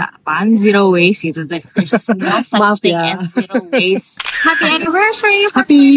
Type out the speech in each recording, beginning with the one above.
kayak apaan zero waste gitu. There's no such thing as zero waste. Happy anniversary. Happy.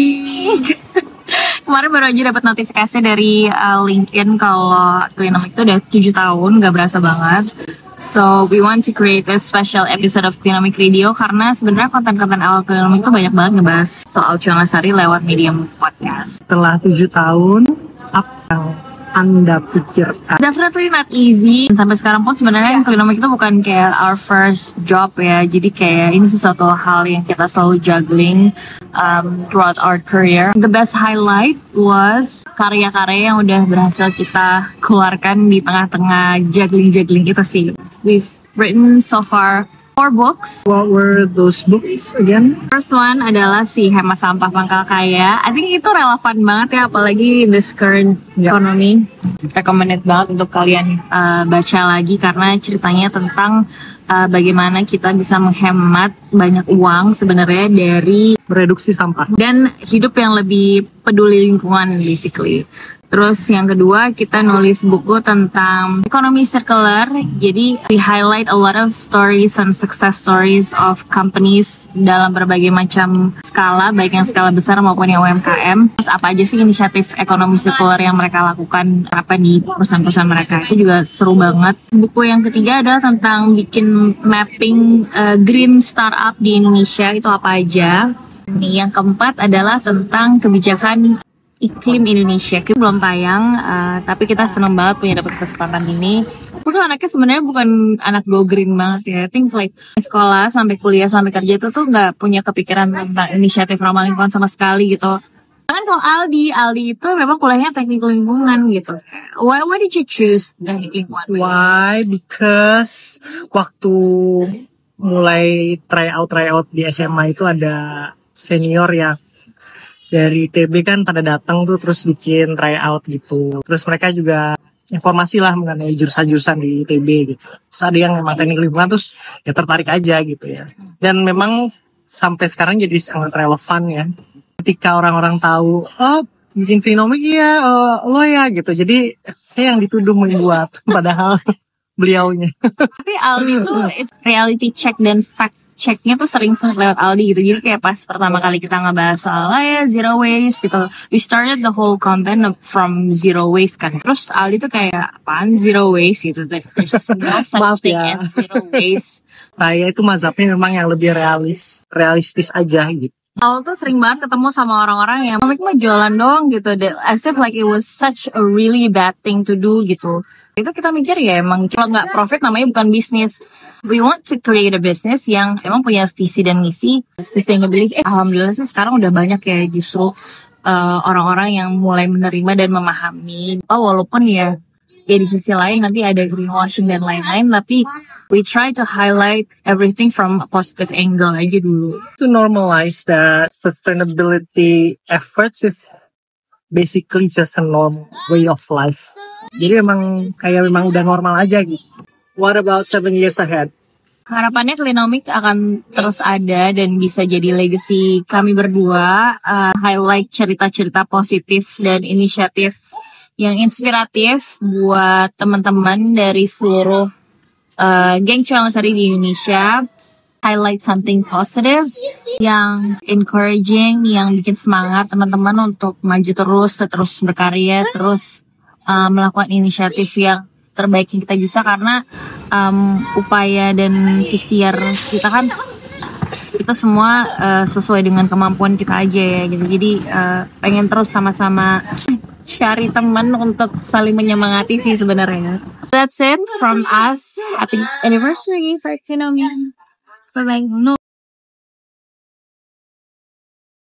Kemarin baru aja dapat notifikasi dari LinkedIn kalau Clinomic itu udah 7 tahun, gak berasa banget. So we want to create a special episode of Clinomic Radio karena sebenarnya konten-konten awal Clinomic itu banyak banget ngebahas soal Cuan Lestari lewat medium podcast. Setelah 7 tahun, apa yang Anda pikirkan? Definitely not easy. Sampai sekarang pun sebenarnya Clinomic itu bukan kayak our first job ya. Jadi kayak ini sesuatu hal yang kita selalu juggling throughout our career. The best highlight was karya-karya yang udah berhasil kita keluarkan di tengah-tengah juggling itu sih. We've written so far 4 books. What were those books again? First one adalah si Hemat Sampah Pangkal Kaya. I think itu relevan banget ya, apalagi in this current economy. Recommended banget untuk kalian baca lagi karena ceritanya tentang bagaimana kita bisa menghemat banyak uang sebenarnya dari Mereduksi sampah. dan hidup yang lebih peduli lingkungan basically. Terus yang kedua kita nulis buku tentang ekonomi circular. Jadi we highlight a lot of stories and success stories of companies dalam berbagai macam skala, baik yang skala besar maupun yang UMKM. Terus apa aja sih inisiatif ekonomi circular yang mereka lakukan apa di perusahaan-perusahaan mereka. Itu juga seru banget. Buku yang ketiga adalah tentang bikin mapping green startup di Indonesia, itu apa aja. Yang keempat adalah tentang kebijakan iklim Indonesia. Kita belum tayang, tapi kita seneng banget punya dapat kesempatan ini. Aku tuh anaknya sebenarnya bukan anak go green banget ya. I think like sekolah sampai kuliah sampai kerja itu tuh nggak punya kepikiran tentang inisiatif ramah lingkungan sama sekali gitu. Kan kalau Aldi itu memang kuliahnya teknik lingkungan gitu. Why did you choose teknik lingkungan? Why? Because waktu mulai tryout di SMA itu ada senior ya dari ITB kan pada datang tuh terus bikin tryout gitu. Terus mereka juga informasi lah mengenai jurusan-jurusan di ITB gitu. Terus ada yang memang teknik lingkungan terus ya tertarik aja gitu ya. Dan memang sampai sekarang jadi sangat relevan ya. Ketika orang-orang tahu, oh bikin Clinomic ya, lo ya gitu. Jadi saya yang dituduh membuat padahal beliaunya. Tapi Aldi tuh it's reality check dan fact checknya tuh sering lewat Aldi gitu. Jadi kayak pas pertama kali kita ngebahas soal zero waste gitu, we started the whole content from zero waste kan. Terus Aldi tuh kayak apaan zero waste gitu. There's no such thing as zero waste. Saya itu mazhabnya memang yang lebih realistis aja gitu. Awal tuh sering banget ketemu sama orang-orang yang mah jualan doang gitu, as if like it was such a really bad thing to do gitu. Itu kita mikir ya emang kalau nggak profit namanya bukan bisnis. We want to create a business yang emang punya visi dan misi sustainability. Alhamdulillah sih sekarang udah banyak ya justru orang-orang yang mulai menerima dan memahami. Walaupun ya di sisi lain nanti ada greenwashing dan lain-lain, tapi we try to highlight everything from a positive angle aja dulu. To normalize that sustainability efforts is basically just a normal way of life. Jadi memang udah normal aja gitu. What about 7 years ahead? Harapannya Clinomic akan terus ada dan bisa jadi legacy kami berdua, highlight cerita-cerita positif dan inisiatif yang inspiratif buat teman-teman dari seluruh geng Cuan Lestari di Indonesia. Highlight something positive yang encouraging, yang bikin semangat teman-teman untuk maju terus berkarya, terus melakukan inisiatif yang terbaik yang kita bisa, karena upaya dan ikhtiar kita kan itu semua sesuai dengan kemampuan kita aja ya gitu. Jadi pengen terus sama-sama cari teman untuk saling menyemangati sih sebenarnya. That's it from us. Happy anniversary for Clinomic. Bye-bye.